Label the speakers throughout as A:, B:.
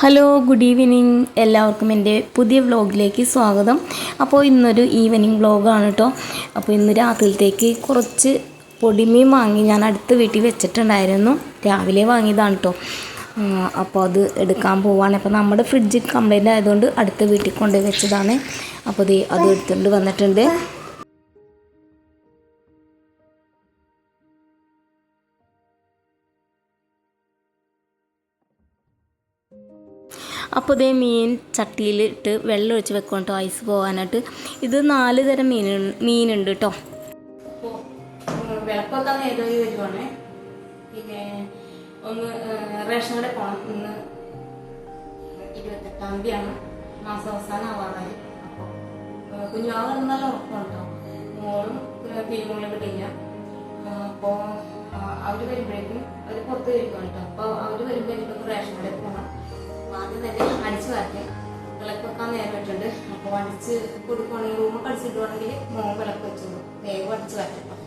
A: Hello good evening എല്ലാവർക്കും എൻ്റെ പുതിയ വ്ലോഗിലേക്ക് സ്വാഗതം. അപ്പോൾ ഇന്നൊരു ഈവനിങ് വ്ലോഗാണ് കേട്ടോ. അപ്പോൾ ഇന്ന് രാത്രിയിലത്തേക്ക് കുറച്ച് പൊടിമീൻ വാങ്ങി ഞാൻ അടുത്ത വീട്ടിൽ വെച്ചിട്ടുണ്ടായിരുന്നു. രാവിലെ വാങ്ങിയതാണ് കേട്ടോ. അപ്പോൾ അത് എടുക്കാൻ പോവാണ്. അപ്പോൾ നമ്മുടെ ഫ്രിഡ്ജ് കംപ്ലൈൻ്റ് ആയതുകൊണ്ട് അടുത്ത വീട്ടിൽ കൊണ്ടുപോയി വെച്ചതാണ്. അപ്പോൾ അത് എടുത്തുകൊണ്ട് വന്നിട്ടുണ്ട്. അപ്പോൾ ഇതേ മീൻ ചട്ടിയിലിട്ട് വെള്ളം ഒഴിച്ച് വെക്കണം കേട്ടോ, ഐസ് പോകാനായിട്ട്. ഇത് 4 തരം മീനുണ്ട് കേട്ടോ. അപ്പോൾ വിളക്കൊക്കെ നേരമായി വരുവാണ്. പിന്നെ ഒന്ന് റേഷൻ കടയിൽ പോകണം. ഇന്ന് 28-ാം തീയതിയാണ്, മാസം അവസാനം ആവാറായി. അപ്പോൾ കുഞ്ഞാവ് നല്ല ഉറപ്പാണ് കേട്ടോ. മോളും ഫീലിങ്ങുള്ള കിട്ടിയില്ല. അപ്പോൾ അവർ വരുമ്പോഴേക്കും അവർ പുറത്ത് കഴിക്കണം കേട്ടോ. അപ്പോൾ അവർ വരുമ്പോഴേക്കും റേഷൻ കടയിൽ പോകണം. ആദ്യം തന്നെ അടിച്ച് വരട്ടെ. വിളക്ക് വെക്കാൻ നേരം വെച്ചിട്ടുണ്ട്. അപ്പോൾ അടിച്ച് കൊടുക്കുവാണെങ്കിൽ റൂമൊക്കെ അടിച്ചിട്ടുവാണെങ്കിൽ വിളക്ക് വെച്ചോളൂ. വേഗം അടിച്ച് വരട്ടെ.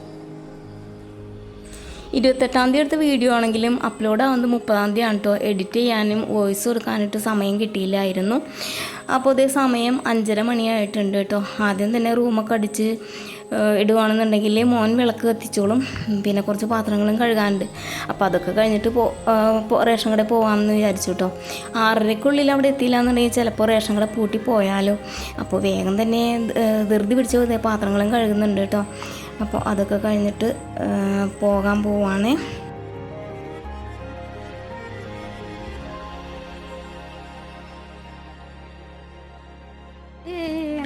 A: 28-ാം തീയതി എടുത്ത വീഡിയോ ആണെങ്കിലും അപ്ലോഡ് ആവുന്നത് 30-ാം തീയതിയാണ് കേട്ടോ. എഡിറ്റ് ചെയ്യാനും വോയിസ് കൊടുക്കാനായിട്ട് സമയം കിട്ടിയില്ലായിരുന്നു. അപ്പോൾ അതേ സമയം 5:30 മണിയായിട്ടുണ്ട് കേട്ടോ. ആദ്യം തന്നെ റൂമൊക്കെ അടിച്ച് ഇടുകയാണെന്നുണ്ടെങ്കിൽ മോൻ വിളക്ക് കത്തിച്ചോളും. പിന്നെ കുറച്ച് പാത്രങ്ങളും കഴുകാനുണ്ട്. അപ്പോൾ അതൊക്കെ കഴിഞ്ഞിട്ട് റേഷൻ കടയിൽ പോകാമെന്ന് വിചാരിച്ചു കേട്ടോ. 6:30-ക്കുള്ളിൽ അവിടെ എത്തിയില്ല എന്നുണ്ടെങ്കിൽ ചിലപ്പോൾ റേഷൻ കട പൂട്ടി പോയാലോ. അപ്പോൾ വേഗം തന്നെ ധൃതി പിടിച്ച് പാത്രങ്ങളും കഴുകുന്നുണ്ട് കേട്ടോ. അപ്പോൾ അതൊക്കെ കഴിഞ്ഞിട്ട് പോകാൻ പോവാണ്.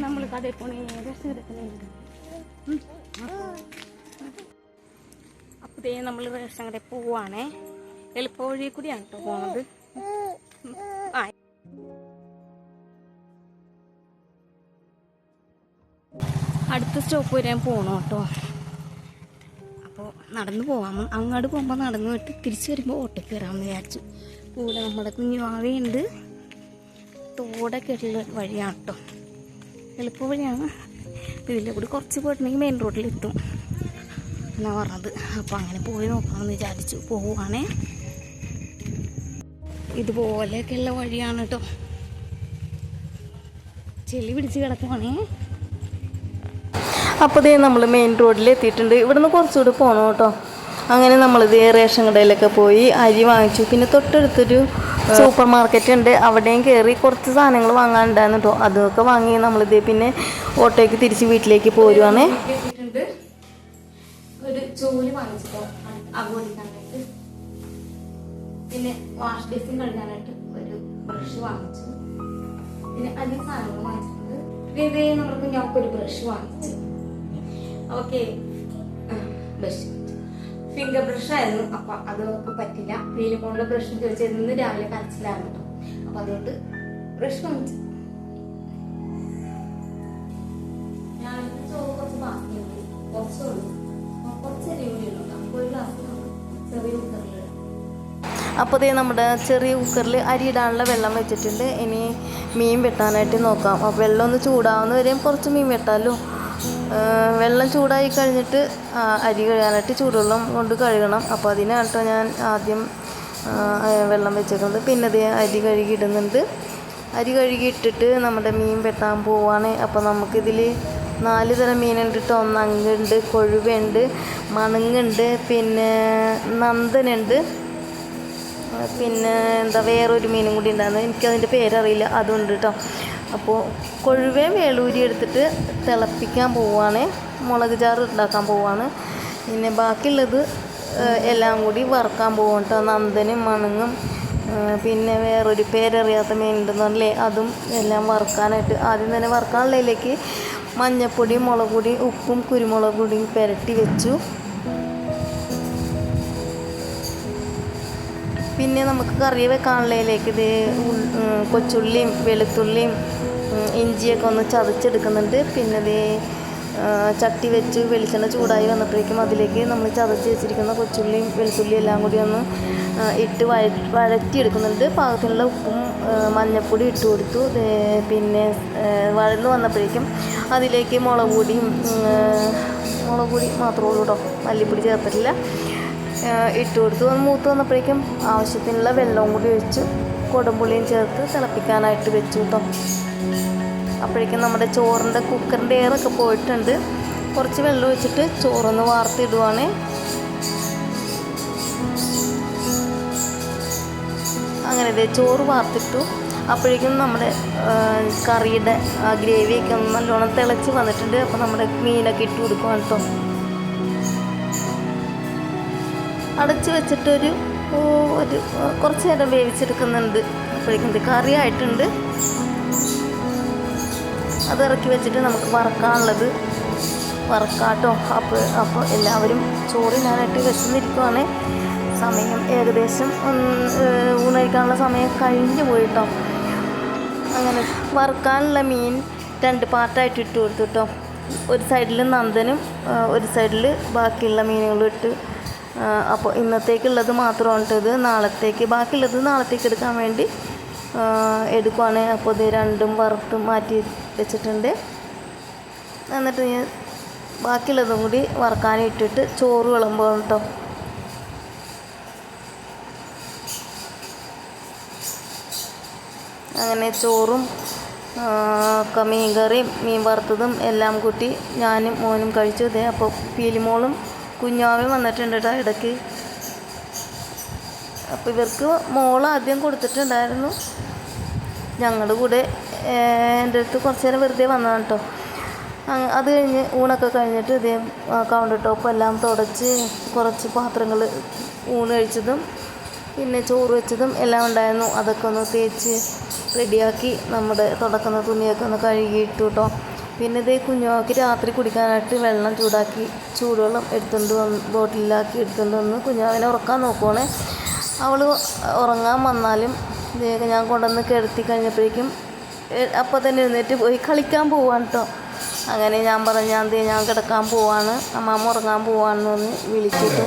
A: നമ്മൾ കടയിൽ പോണേ അപ്പോൾ നമ്മൾ റേഷൻ കടയിൽ പോവാണേ. എളുപ്പ വഴി കൂടിയാണ് കേട്ടോ പോണത്. അടുത്ത സ്റ്റോപ്പ് വരെ പോകണം കേട്ടോ. അപ്പോൾ നടന്നു പോകാം. അങ്ങോട്ട് പോകുമ്പോൾ നടന്നു വിട്ട് തിരിച്ച് വരുമ്പോൾ ഓട്ടോ കയറാമെന്ന് വിചാരിച്ചു. കൂടെ നമ്മുടെ കുഞ്ഞുവാവയുണ്ട്. തോടൊക്കെ ഉള്ള വഴിയാണ് കേട്ടോ, എളുപ്പ വഴിയാണ്. ഇതിൻ്റെ കൂടി കുറച്ച് പോയിട്ടുണ്ടെങ്കിൽ മെയിൻ റോഡിലെത്തും എന്നാണ് പറഞ്ഞത്. അപ്പോൾ അങ്ങനെ പോയി നോക്കാമെന്ന് വിചാരിച്ചു. പോവുകയാണേ. ഇതുപോലെയൊക്കെയുള്ള വഴിയാണ് കേട്ടോ. ചെളി പിടിച്ച് കിടക്കുവാണേ. അപ്പോൾ ഇതേ നമ്മൾ മെയിൻ റോഡിൽ എത്തിയിട്ടുണ്ട്. ഇവിടുന്ന് കുറച്ചുകൂടി പോകണം കേട്ടോ. അങ്ങനെ നമ്മളിത് റേഷൻ കടയിലൊക്കെ പോയി അരി വാങ്ങിച്ചു. പിന്നെ തൊട്ടടുത്തൊരു സൂപ്പർ മാർക്കറ്റ് ഉണ്ട്, അവിടെയും കയറി കുറച്ച് സാധനങ്ങൾ വാങ്ങാനുണ്ടായിരുന്നു കേട്ടോ. അതൊക്കെ വാങ്ങി നമ്മളിത് പിന്നെ ഓട്ടോയ്ക്ക് തിരിച്ച് വീട്ടിലേക്ക് പോരുവാണ്. ഒരു ജോലി വാങ്ങിച്ചിട്ടോ അകോടിക്കാനായിട്ട്. പിന്നെ വാഷ് ബേസിൻ കഴുകാനായിട്ട് ഒരു ബ്രഷ് വാങ്ങിച്ചു. പിന്നെ അധികം സാധനങ്ങൾ വാങ്ങിച്ചിട്ടുണ്ട്. ഇതേ നമ്മൾക്ക് ഞങ്ങൾക്കൊരു ബ്രഷ് വാങ്ങിച്ചു. ഓക്കെ, ബ്രഷ് ഫിംഗർ ബ്രഷ് ആയിരുന്നു. അപ്പൊ അതൊക്കെ പറ്റില്ല. ഫീലിമോളുടെ ബ്രഷ് ചോദിച്ചത് ഇന്ന് രാവിലെ കരച്ചിലായിരുന്നു കേട്ടോ. അപ്പൊ അതുകൊണ്ട് ബ്രഷ് വാങ്ങിച്ചു. രാവിലത്തെ ചോറ് കുറച്ച് ബാക്കിയുണ്ട്, കുറച്ചുള്ളൂ. കുറച്ച് ചെറിയ കൂടിയുള്ളൂ. നമുക്ക് ഒരു ഗ്ലാസ് ചെറിയ കുക്കറിൽ. അപ്പോൾ ഇതേ നമ്മുടെ ചെറിയ കുക്കറിൽ അരി ഇടാനുള്ള വെള്ളം വെച്ചിട്ടുണ്ട്. ഇനി മീൻ വെട്ടാനായിട്ട് നോക്കാം. അപ്പോൾ വെള്ളം ഒന്ന് ചൂടാവുന്ന വരെയും കുറച്ച് മീൻ വെട്ടാമല്ലോ. വെള്ളം ചൂടായി കഴിഞ്ഞിട്ട് അരി കഴുകാനായിട്ട് ചൂടുവെള്ളം കൊണ്ട് കഴുകണം. അപ്പോൾ അതിനാട്ടോ ഞാൻ ആദ്യം വെള്ളം വെച്ചിട്ടുണ്ട്. പിന്നെ അത് അരി കഴുകി ഇടുന്നുണ്ട്. അരി കഴുകി ഇട്ടിട്ട് നമ്മുടെ മീൻ വെട്ടാൻ പോവാണ്. അപ്പോൾ നമുക്കിതിൽ 4 തരം മീനുണ്ട് കേട്ടോ. നങ്കുണ്ട്, കൊഴുവയുണ്ട്, മണങ്ങുണ്ട്, പിന്നെ നന്ദനുണ്ട്, പിന്നെ വേറൊരു മീനും കൂടി ഉണ്ടായിരുന്നു. എനിക്കതിൻ്റെ പേരറിയില്ല, അതുണ്ട് കേട്ടോ. അപ്പോൾ കൊഴുവയും വേളൂരി എടുത്തിട്ട് തിളപ്പിക്കാൻ പോവുകയാണ്. മുളക് ചാറ് ഉണ്ടാക്കാൻ പോവുകയാണ്. പിന്നെ ബാക്കിയുള്ളത് എല്ലാം കൂടി വറുക്കാൻ പോകും കേട്ടോ. നന്ദനും മണങ്ങും പിന്നെ വേറൊരു പേരറിയാത്ത മീനുണ്ടെന്നല്ലേ, അതും എല്ലാം വറുക്കാനായിട്ട്. ആദ്യം തന്നെ വറുക്കാനുള്ളതിലേക്ക് മഞ്ഞൾപ്പൊടി, മുളക് പൊടി, ഉപ്പും കുരുമുളക് പൊടിയും പുരട്ടി വെച്ചു. പിന്നെ നമുക്ക് കറി വെക്കാനുള്ളതിലേക്ക് ഇത് കൊച്ചുള്ളിയും വെളുത്തുള്ളിയും ഇഞ്ചിയൊക്കെ ഒന്ന് ചതച്ചെടുക്കുന്നുണ്ട്. പിന്നെ ഇത് ചട്ടി വെച്ച് വെളിച്ചെണ്ണ ചൂടായി വന്നപ്പോഴേക്കും അതിലേക്ക് നമ്മൾ ചതച്ച് വെച്ചിരിക്കുന്ന കൊച്ചുള്ളിയും വെളുത്തുള്ളിയും എല്ലാം കൂടി ഒന്ന് ഇട്ട് വഴറ്റിയെടുക്കുന്നുണ്ട്. പാകത്തിനുള്ള ഉപ്പും മഞ്ഞൾപ്പൊടി ഇട്ട് കൊടുത്തു. പിന്നെ വഴന്ന് വന്നപ്പോഴേക്കും അതിലേക്ക് മുളക് പൊടി മാത്രമേ ഉള്ളൂ കേട്ടോ, മല്ലിപ്പൊടി ചേർത്തിട്ടില്ല. ഇട്ട് കൊടുത്തു. മൂത്ത് വന്നപ്പോഴേക്കും ആവശ്യത്തിനുള്ള വെള്ളവും കൂടി ഒഴിച്ച് കുടംപുളിയും ചേർത്ത് തിളപ്പിക്കാനായിട്ട് വെച്ചു കേട്ടോ. അപ്പോഴേക്കും നമ്മുടെ ചോറിൻ്റെ കുക്കറിൻ്റെ എയറൊക്കെ പോയിട്ടുണ്ട്. കുറച്ച് വെള്ളം ഒഴിച്ചിട്ട് ചോറൊന്ന് വാർത്തിടുവാണ്. അങ്ങനെ ഇതേ ചോറ് വാർത്തിട്ടു. അപ്പോഴേക്കും നമ്മുടെ കറിയുടെ ഗ്രേവിയൊക്കെ ഒന്ന് നല്ലോണം തിളച്ച് വന്നിട്ടുണ്ട്. അപ്പോൾ നമ്മുടെ മീനൊക്കെ ഇട്ട് കൊടുക്കുവാണ് കേട്ടോ. അടച്ച് വെച്ചിട്ടൊരു കുറച്ച് നേരം വേവിച്ചെടുക്കുന്നുണ്ട്. അപ്പോഴേക്കും ഇത് കറിയായിട്ടുണ്ട്. അത് ഇറക്കി വെച്ചിട്ട് നമുക്ക് വറക്കാനുള്ളത് വറക്കാട്ടോ. അപ്പോൾ എല്ലാവരും ചോറിനാനായിട്ട് വിശന്നിരിക്കുവാണ്. സമയം ഏകദേശം ഊണഴിക്കാനുള്ള സമയം കഴിഞ്ഞു പോയിട്ടോ. അങ്ങനെ വറുക്കാനുള്ള മീൻ 2 പാർട്ടായിട്ട് ഇട്ട് കൊടുത്തു കേട്ടോ. ഒരു സൈഡിൽ നന്ദനും ഒരു സൈഡിൽ ബാക്കിയുള്ള മീനുകളും ഇട്ട്. അപ്പോൾ ഇന്നത്തേക്കുള്ളത് മാത്രമാണ് ഇത്. ബാക്കിയുള്ളത് നാളത്തേക്ക് എടുക്കാൻ വേണ്ടി എടുക്കുവാണ്. അപ്പോൾ ഇത് രണ്ടും വറുത്ത് മാറ്റി വെച്ചിട്ടുണ്ട്. എന്നിട്ട് ഞാൻ ബാക്കിയുള്ളതും കൂടി വറുക്കാനിട്ടിട്ട് ചോറ് വിളമ്പോൾ കേട്ടോ. അങ്ങനെ ചോറും മീൻ കറിയും മീൻ വറുത്തതും എല്ലാം കൂട്ടി ഞാനും മോനും കഴിച്ചു. ഇതേ അപ്പോൾ പീലിമോളും കുഞ്ഞാവയും വന്നിട്ടുണ്ട് കേട്ടോ ഇടയ്ക്ക്. അപ്പോൾ ഇവർക്ക് മോൾ ആദ്യം കൊടുത്തിട്ടുണ്ടായിരുന്നു. ഞങ്ങളുടെ കൂടെ എൻ്റെ അടുത്ത് കുറച്ച് നേരം വെറുതെ വന്നതാണ് കേട്ടോ. അത് കഴിഞ്ഞ് ഊണൊക്കെ കഴിഞ്ഞിട്ട് ഇതേ കൗണ്ടർ ടോപ്പ് എല്ലാം തുടച്ച് കുറച്ച് പാത്രങ്ങൾ ഊണ് കഴിച്ചതും പിന്നെ ചോറ് വെച്ചതും എല്ലാം ഉണ്ടായിരുന്നു. അതൊക്കെ ഒന്ന് തേച്ച് റെഡിയാക്കി നമ്മുടെ തുടക്കുന്ന തുണിയൊക്കെ ഒന്ന് കഴുകിയിട്ടു കേട്ടോ. പിന്നെ ഇതേ കുഞ്ഞുമാക്ക് രാത്രി കുടിക്കാനായിട്ട് വെള്ളം ചൂടാക്കി ചൂടുവെള്ളം എടുത്തുകൊണ്ട് ബോട്ടിലാക്കി എടുത്തുകൊണ്ട് വന്ന് കുഞ്ഞാവിനെ ഉറക്കാൻ നോക്കുവാണ്. അവൾ ഉറങ്ങാൻ വന്നാലും ഞാൻ കൊണ്ടുവന്ന് കിടത്തി കഴിഞ്ഞപ്പോഴേക്കും അപ്പോൾ തന്നെ എഴുന്നേറ്റ് പോയി കളിക്കാൻ പോവാണ് കേട്ടോ. അങ്ങനെ ഞാൻ പറഞ്ഞു ഞാൻ കിടക്കാൻ പോവാണ്, അമ്മാമ്മ ഉറങ്ങാൻ പോവാണെന്ന് പറഞ്ഞ് വിളിച്ചിട്ട്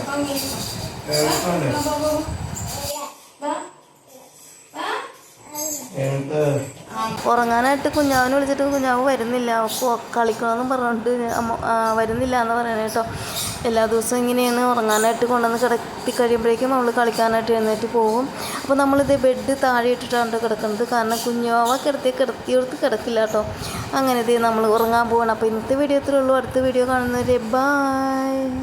A: ഉറങ്ങാനായിട്ട് കുഞ്ഞാവിനെ വിളിച്ചിട്ട് കുഞ്ഞാവ് വരുന്നില്ല. കളിക്കണമെന്നും പറഞ്ഞിട്ട് വരുന്നില്ല എന്ന് പറയണേ കേട്ടോ. എല്ലാ ദിവസവും ഇങ്ങനെയാണ് ഉറങ്ങാനായിട്ട് കൊണ്ടുവന്ന് കിടത്തി കഴിയുമ്പോഴേക്കും അവൾ കളിക്കാനായിട്ട് എഴുന്നേറ്റ് പോകും. അപ്പോൾ നമ്മളിത് ബെഡ് താഴെ ഇട്ടിട്ടാണ് കിടക്കുന്നത്. കാരണം കുഞ്ഞാവ കിടത്തിയെടുത്ത് കിടക്കില്ല കേട്ടോ. അങ്ങനെ ഇത് നമ്മൾ ഉറങ്ങാൻ പോകണം. അപ്പോൾ ഇന്നത്തെ വീഡിയോ ഇത്രയേ ഉള്ളൂ. അടുത്ത വീഡിയോ കാണുന്നവരെ ബൈ.